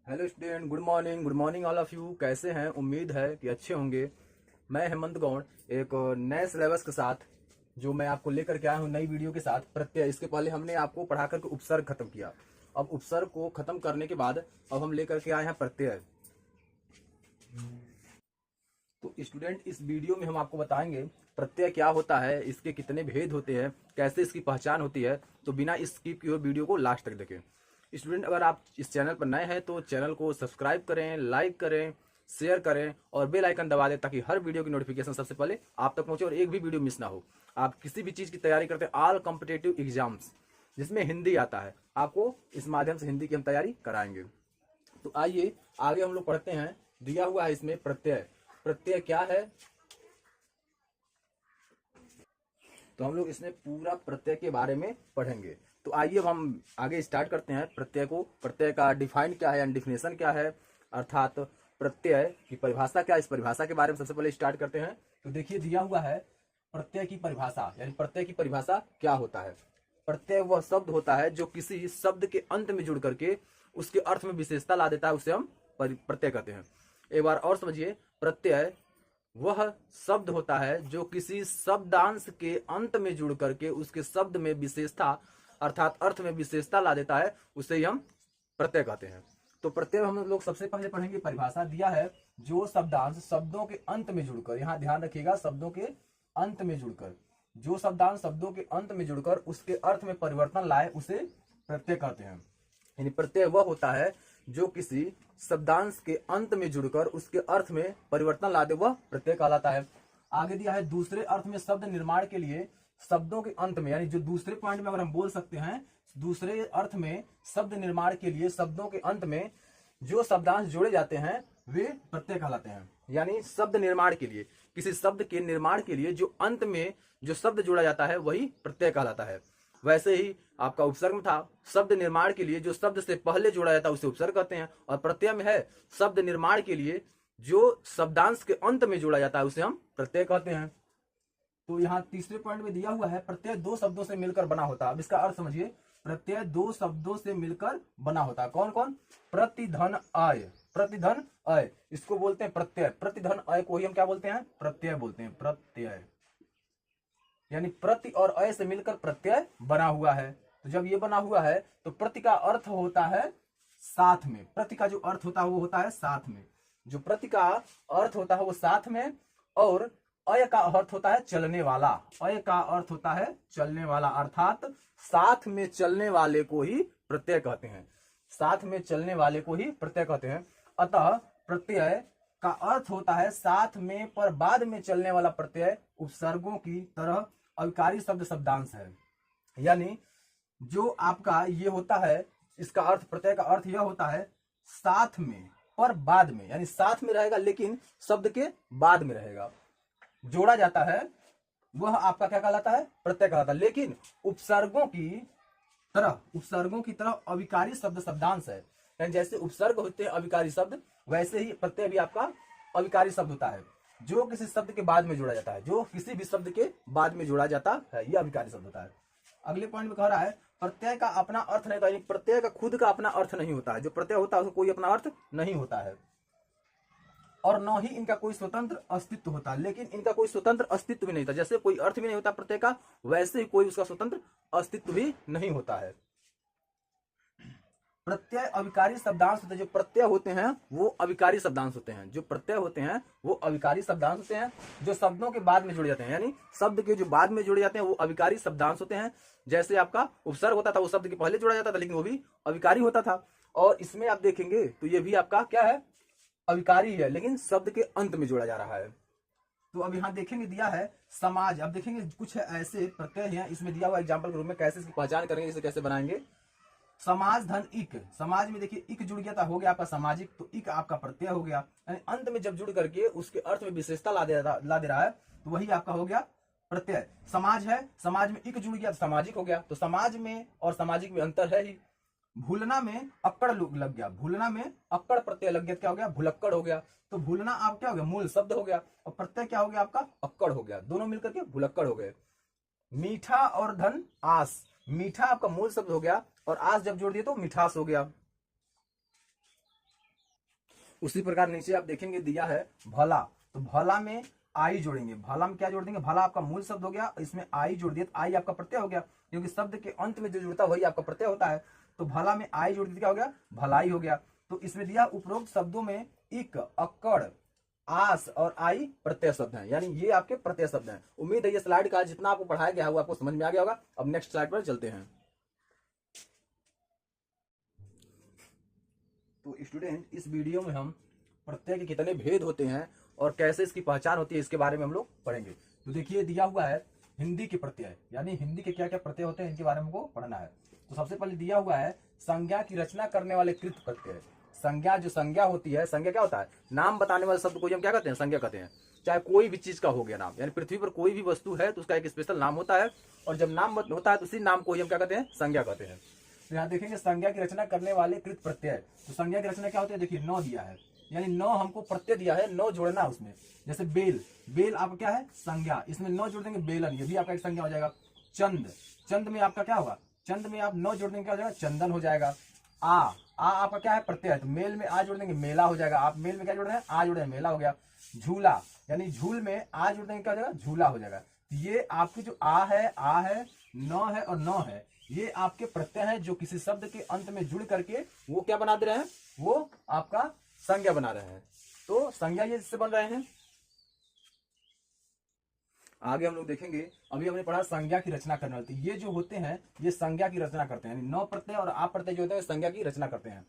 Hello student, good morning all of you. कैसे हैं? उम्मीद है कि अच्छे होंगे। मैं हेमंत गौड़ एक नए सिलेबस के साथ जो मैं आपको लेकर के आया हूँ नई वीडियो के साथ प्रत्यय। इसके पहले हमने आपको पढ़ा करके उपसर्ग खत्म किया। अब उपसर्ग को खत्म करने के बाद अब हम लेकर के आए हैं प्रत्यय। तो स्टूडेंट, इस वीडियो में हम आपको बताएंगे प्रत्यय क्या होता है, इसके कितने भेद होते हैं, कैसे इसकी पहचान होती है। तो बिना स्किप किए वीडियो को लास्ट तक देखें। स्टूडेंट, अगर आप इस चैनल पर नए हैं तो चैनल को सब्सक्राइब करें, लाइक करें, शेयर करें और बेल आइकन दबा दें ताकि हर वीडियो की नोटिफिकेशन सबसे पहले आप तक पहुंचे और एक भी वीडियो मिस ना हो। आप किसी भी चीज़ की तैयारी करते हैं, ऑल कॉम्पिटेटिव एग्जाम्स जिसमें हिंदी आता है, आपको इस माध्यम से हिंदी की हम तैयारी कराएंगे। तो आइए आगे हम लोग पढ़ते हैं। दिया हुआ है इसमें प्रत्यय। प्रत्यय क्या है? तो हम लोग इसमें पूरा प्रत्यय के बारे में पढ़ेंगे। तो आइए अब हम आगे स्टार्ट करते हैं प्रत्यय को। प्रत्यय का डिफाइन क्या है, यानी डिफिनेशन क्या है, अर्थात प्रत्यय की परिभाषा क्या है, इस परिभाषा के बारे में सबसे पहले स्टार्ट करते हैं। तो देखिए, दिया हुआ है प्रत्यय की परिभाषा, यानी प्रत्यय की परिभाषा क्या होता है। प्रत्यय वह शब्द होता है जो किसी शब्द के अंत में जुड़ करके उसके अर्थ में विशेषता ला देता है, उसे हम प्रत्यय कहते हैं। एक बार और समझिए, प्रत्यय वह शब्द होता है जो किसी शब्दांश के अंत में जुड़ करके उसके शब्द में विशेषता अर्थात अर्थ में विशेषता ला देता है, उसे ही हम प्रत्यय कहते हैं। तो प्रत्यय हम लोग सबसे पहले पढ़ेंगे। परिभाषा दिया है, जो शब्दांश शब्दों के अंत में जुड़कर, यहाँ ध्यान रखिएगा, शब्दों के अंत में जुड़कर, जो शब्दांश शब्दों के अंत में जुड़कर उसके अर्थ में परिवर्तन लाए उसे प्रत्यय कहते हैं। यानी प्रत्यय वह होता है जो किसी शब्दांश के अंत में जुड़कर उसके अर्थ में परिवर्तन ला दे, वह प्रत्यय कहलाता है। आगे दिया है, दूसरे अर्थ में शब्द निर्माण के लिए शब्दों के अंत में, यानी जो दूसरे पॉइंट में अगर हम बोल सकते हैं, दूसरे अर्थ में शब्द निर्माण के लिए शब्दों के अंत में जो शब्दांश जोड़े जाते हैं वे प्रत्यय कहलाते हैं। यानी शब्द निर्माण के लिए, किसी शब्द के निर्माण के लिए जो अंत में जो शब्द जोड़ा जाता है वही प्रत्यय कहलाता है। वैसे ही आपका उपसर्ग में था, शब्द निर्माण के लिए जो शब्द से पहले जोड़ा जाता है उसे उपसर्ग कहते हैं, और प्रत्यय में है शब्द निर्माण के लिए जो शब्दांश के अंत में जोड़ा जाता है उसे हम प्रत्यय कहते हैं। तो यहाँ तीसरे पॉइंट में दिया हुआ है, प्रत्यय दो शब्दों से मिलकर बना होता है। अब इसका अर्थ समझिए, प्रत्यय दो शब्दों से मिलकर बना होता है। कौन कौन? प्रतिधन अय, प्रतिधन अय, इसको बोलते हैं प्रत्यय। प्रतिधन अय को ही हम क्या बोलते हैं? प्रत्यय बोलते हैं। प्रत्यय यानी प्रति और अय से मिलकर प्रत्यय बना हुआ है। तो जब ये बना हुआ है तो प्रति का अर्थ होता है साथ में। प्रति का जो अर्थ होता है वो होता है साथ में। जो प्रति का अर्थ होता है वो साथ में, और अय का अर्थ होता है चलने वाला। अय का अर्थ होता है चलने वाला, अर्थात साथ में चलने वाले को ही प्रत्यय कहते हैं। साथ में चलने वाले को ही प्रत्यय कहते हैं। अतः प्रत्यय का अर्थ होता है साथ में पर बाद में चलने वाला प्रत्यय उपसर्गों की तरह अविकारी शब्द शब्दांश है। यानी जो आपका ये होता है, इसका अर्थ, प्रत्यय का अर्थ यह होता है साथ में पर बाद में, यानी साथ में रहेगा लेकिन शब्द के बाद में रहेगा, जोड़ा जाता है, वह आपका क्या कहलाता है? प्रत्यय कहलाता है। लेकिन उपसर्गों की तरह, उपसर्गों की तरह अविकारी शब्द शब्दांश है। यानी जैसे उपसर्ग होते हैं अविकारी शब्द, वैसे ही प्रत्यय भी आपका अविकारी शब्द होता है, जो किसी शब्द के बाद में जोड़ा जाता है, जो किसी भी शब्द के बाद में जोड़ा जाता है, यह अविकारी शब्द होता है। अगले पॉइंट में कह रहा है, प्रत्यय का अपना अर्थ नहीं होता। प्रत्यय का खुद का अपना अर्थ नहीं होता है। जो प्रत्यय होता है उसका कोई अपना अर्थ नहीं होता है, और न ही इनका कोई स्वतंत्र अस्तित्व होता। लेकिन इनका कोई स्वतंत्र अस्तित्व भी नहीं था। जैसे कोई अर्थ भी नहीं होता प्रत्यय का, वैसे ही कोई उसका स्वतंत्र अस्तित्व भी नहीं होता है। प्रत्यय अविकारी शब्दांश होते हैं। जो प्रत्यय होते हैं वो अविकारी शब्दांश होते हैं। जो प्रत्यय होते हैं वो अविकारी शब्दांश होते हैं, जो शब्दों के बाद में जुड़े जाते हैं। यानी शब्द के जो बाद में जुड़े जाते हैं वो अविकारी शब्दांश होते हैं। जैसे आपका उपसर्ग होता था, वो शब्द के पहले जोड़ा जाता था लेकिन वो भी अविकारी होता था। और इसमें आप देखेंगे तो ये भी आपका क्या है? अविकारी है, लेकिन शब्द के अंत में जोड़ा जा रहा है। तो अब यहाँ देखेंगे, दिया है समाज। अब देखेंगे कुछ ऐसे प्रत्यय हैं, इसमें दिया हुआ एग्जाम्पल के रूप में कैसे इसकी पहचान करेंगे, इसे कैसे बनाएंगे। समाज धन इक, समाज में देखिए इक जुड़ गया था, हो गया आपका सामाजिक, तो इक आपका प्रत्यय हो गया। यानी अंत में जब जुड़ करके उसके अर्थ में विशेषता ला दे रहा है तो वही आपका हो गया प्रत्यय। समाज है, समाज में इक जुड़ गया तो सामाजिक हो गया। तो समाज में और सामाजिक में अंतर है ही। भूलना में अक्कड़ लग गया, भूलना में अक्कड़ प्रत्यय लग गया, क्या हो गया? भुलक्कड़ हो गया। तो भूलना आप क्या हो गया? मूल शब्द हो गया, और प्रत्यय क्या हो गया आपका? अक्कड़ हो गया। दोनों मिलकर के भुलक्कड़ हो गए। मीठा और धन आस, मीठा आपका मूल शब्द हो गया और आस जब जोड़ दिए तो मिठास हो गया। उसी प्रकार नीचे आप देखेंगे दिया है भला, तो भला में आई जोड़ेंगे, भला में क्या जोड़ देंगे, भला आपका मूल शब्द हो गया, इसमें आई जोड़ दिया तो आई आपका प्रत्यय हो गया, क्योंकि शब्द के अंत में जो जुड़ता है वही आपका प्रत्यय होता है। तो भला में आई जोड़ दिया क्या हो गया, भलाई हो गया। तो इसमें दिया उपरोक्त शब्दों में इक, अक्कड़, आस और आई प्रत्यय शब्द हैं, यानी ये आपके प्रत्यय शब्द हैं। उम्मीद है ये स्लाइड का जितना आपको पढ़ाया गया है वो आपको समझ में आ गया होगा। अब नेक्स्ट स्लाइड पर चलते हैं। तो स्टूडेंट, इस वीडियो में हम प्रत्यय के कितने भेद होते हैं और कैसे इसकी पहचान होती है इसके बारे में हम लोग पढ़ेंगे। तो देखिए दिया हुआ है हिंदी के प्रत्यय, यानी हिंदी के क्या क्या प्रत्यय होते हैं इनके बारे में हमको पढ़ना है। तो सबसे पहले दिया हुआ है संज्ञा की रचना करने वाले कृत प्रत्यय। संज्ञा, जो संज्ञा होती है, संज्ञा क्या होता है, नाम बताने वाले शब्द को हम क्या कहते हैं, संज्ञा कहते हैं। चाहे कोई भी चीज का हो गया नाम, यानी पृथ्वी पर कोई भी वस्तु है तो उसका एक स्पेशल नाम होता है, और जब नाम होता है तो उसी नाम को हम क्या कहते हैं, संज्ञा कहते हैं। तो यहाँ देखेंगे संज्ञा की रचना करने वाले कृत प्रत्यय। तो संज्ञा की रचना क्या होती है, देखिए नौ दिया है, यानी नौ हमको प्रत्यय दिया है, नौ जोड़ना उसमें। जैसे बेल, बेल आपका क्या है, संज्ञा, इसमें नौ जोड़ देंगे बेलन, ये भी आपका एक संज्ञा हो जाएगा। चंद, चंद में आपका क्या होगा, चंद में आप नौ जोड़ देंगे क्या हो जाएगा, चंदन हो जाएगा। आ आपका क्या है, प्रत्यय है, तो मेल में आ जोड़ देंगे मेला हो जाएगा। आप मेल में क्या जोड़ रहे हैं, आ जोड़ रहे हैं, मेला हो गया। झूला, यानी झूल में आ जोड़ देंगे क्या हो जाएगा, झूला हो जाएगा। ये आपकी जो आ है, नौ है और नौ है, ये आपके प्रत्यय हैं जो किसी शब्द के अंत में जुड़ करके वो क्या बना दे रहे हैं, वो आपका संज्ञा बना रहे हैं। तो संज्ञा ये इससे बन रहे हैं। आगे हम लोग देखेंगे, अभी हमने पढ़ा संज्ञा की रचना करने वाले, ये जो होते हैं ये संज्ञा की रचना करते हैं, यानी नौ प्रत्यय और आप प्रत्यय जो होते हैं संज्ञा की रचना करते हैं।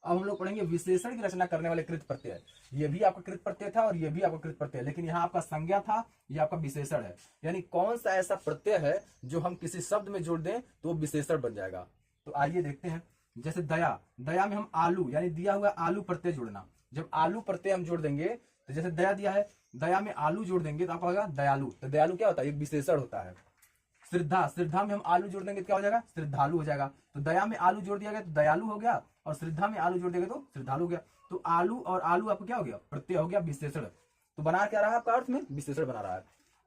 अब हम लोग पढ़ेंगे विशेषण की रचना करने वाले कृत प्रत्यय। ये भी आपका कृत प्रत्यय था और ये भी आपका कृत प्रत्यय, लेकिन यहाँ आपका संज्ञा था, ये आपका विशेषण है। यानी कौन सा ऐसा प्रत्यय है जो हम किसी शब्द में जोड़ दें तो विशेषण बन जाएगा। तो आइए देखते हैं। जैसे दया, दया में हम आलू, यानी दिया हुआ आलू प्रत्यय जोड़ना। जब आलू प्रत्यय हम जोड़ देंगे, तो जैसे दया दिया है, दया में आलू जोड़ देंगे तो आपका होगा दयालु। तो दयालु क्या होता है, एक विशेषण होता है। श्रद्धा, श्रद्धा में हम आलू जोड़ देंगे तो क्या हो जाएगा, श्रद्धालु हो जाएगा। तो दया में आलू जोड़ दिया गया तो दयालु हो गया, और श्रद्धा में आलू जोड़ देंगे तो श्रद्धालु हो गया। तो आलू और आलू आपको क्या हो गया, प्रत्यय हो गया विशेषण। तो बना क्या रहा है आपका अर्थ में, विशेषण बना रहा है।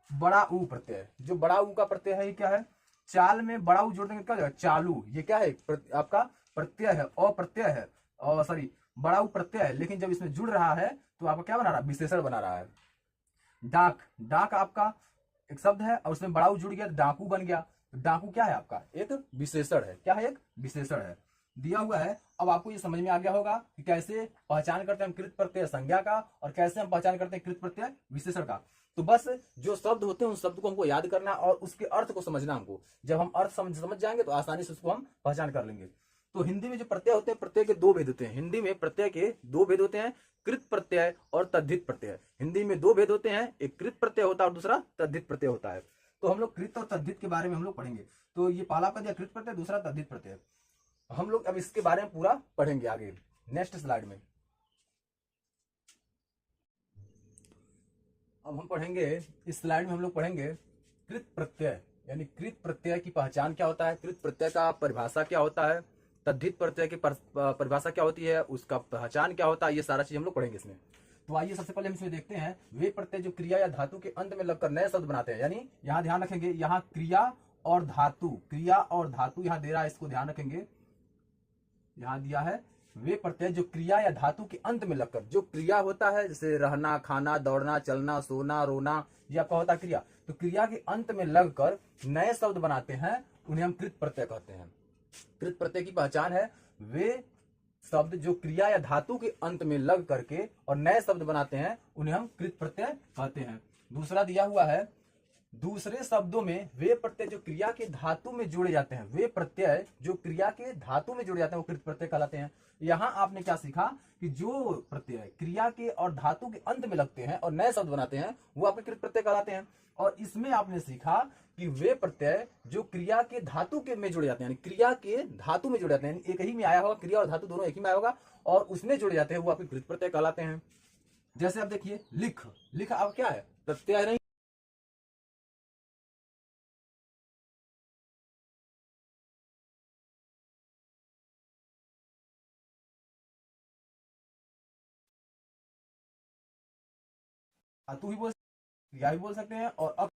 बड़ा ऊ प्रत्यय, जो बड़ा ऊ का प्रत्यय है ये क्या है, चाल में बड़ा ऊ जोड़ देंगे क्या हो जाएगा, चालू। ये क्या है, आपका प्रत्यय है, अप्रत्यय है, और सॉरी बड़ा ऊ प्रत्यय है, लेकिन जब इसमें जुड़ रहा है तो आपका क्या बना रहा है, विशेषण बना रहा है। डाक, डाक आपका एक शब्द है और उसमें बड़ा ऊ जुड़ गया तो डाकू बन गया। तो डाकू क्या है आपका, एक विशेषण है। क्या है, एक विशेषण है, दिया हुआ है। अब आपको ये समझ में आ गया होगा कि कैसे पहचान करते हैं हम कृत प्रत्यय संज्ञा का, और कैसे हम पहचान करते हैं कृत प्रत्यय विशेषण का। तो बस जो शब्द होते हैं उन शब्द को हमको याद करना और उसके अर्थ को समझना हमको। जब हम अर्थ समझ जाएंगे तो आसानी से उसको हम पहचान कर लेंगे। तो हिंदी में जो प्रत्यय होते हैं, प्रत्यय के दो भेद होते हैं। हिंदी में प्रत्यय के दो भेद होते हैं, कृत प्रत्यय और तद्धित प्रत्यय। हिंदी में दो भेद होते हैं, एक कृत प्रत्यय होता है और दूसरा तद्धित प्रत्यय होता है। तो हम लोग कृत और तद्धित के बारे में हम लोग पढ़ेंगे। तो ये पहला पद है कृत प्रत्यय, दूसरा तद्धित प्रत्यय। हम लोग अब इसके बारे में पूरा पढ़ेंगे आगे नेक्स्ट स्लाइड में। अब हम पढ़ेंगे, इस स्लाइड में हम लोग पढ़ेंगे कृत प्रत्यय, यानी कृत प्रत्यय की पहचान क्या होता है, कृत प्रत्यय का परिभाषा क्या होता है, तद्धित प्रत्यय की परिभाषा क्या होती है, उसका पहचान क्या होता है, ये सारा चीज हम लोग पढ़ेंगे इसमें। तो आइए सबसे पहले हम इसमें देखते हैं वे प्रत्यय जो क्रिया या धातु के अंत में लगकर नए शब्द बनाते हैं। यानी यहाँ ध्यान रखेंगे, यहाँ क्रिया और धातु, क्रिया और धातु यहाँ दे रहा है, इसको ध्यान रखेंगे। यहाँ दिया है वे प्रत्यय जो क्रिया या धातु के अंत में लगकर, जो क्रिया होता है जैसे रहना, खाना, दौड़ना, चलना, सोना, रोना, ये आपका होता है क्रिया। तो क्रिया के अंत में लगकर नए शब्द बनाते हैं, उन्हें हम कृत प्रत्यय कहते हैं। कृत प्रत्यय की पहचान है वे शब्द जो क्रिया या धातु के अंत में लग करके और नए शब्द बनाते हैं, उन्हें हम कृत प्रत्यय कहते हैं। दूसरा दिया हुआ है दूसरे शब्दों में वे प्रत्यय जो क्रिया के धातु में जोड़े जाते हैं, वे प्रत्यय जो क्रिया के धातु में जोड़े जाते हैं वो कृत प्रत्यय कहलाते हैं। यहाँ आपने क्या सीखा कि जो प्रत्यय क्रिया के और धातु के अंत में लगते हैं और नए शब्द बनाते हैं वो आपके कृत प्रत्यय कहलाते हैं। और इसमें आपने सीखा कि वे प्रत्यय जो क्रिया के धातु के में जुड़े जाते हैं, यानी क्रिया के धातु में जुड़े जाते हैं, एक ही में आया होगा, क्रिया और धातु दोनों एक ही में आया होगा और उसमें जुड़े जाते हैं, वो आपके कृत प्रत्यय कहलाते हैं। जैसे आप देखिए लिख, लिख अब क्या है, प्रत्यय नहीं। तू ही बोल, क्रिया भी बोल सकते हैं और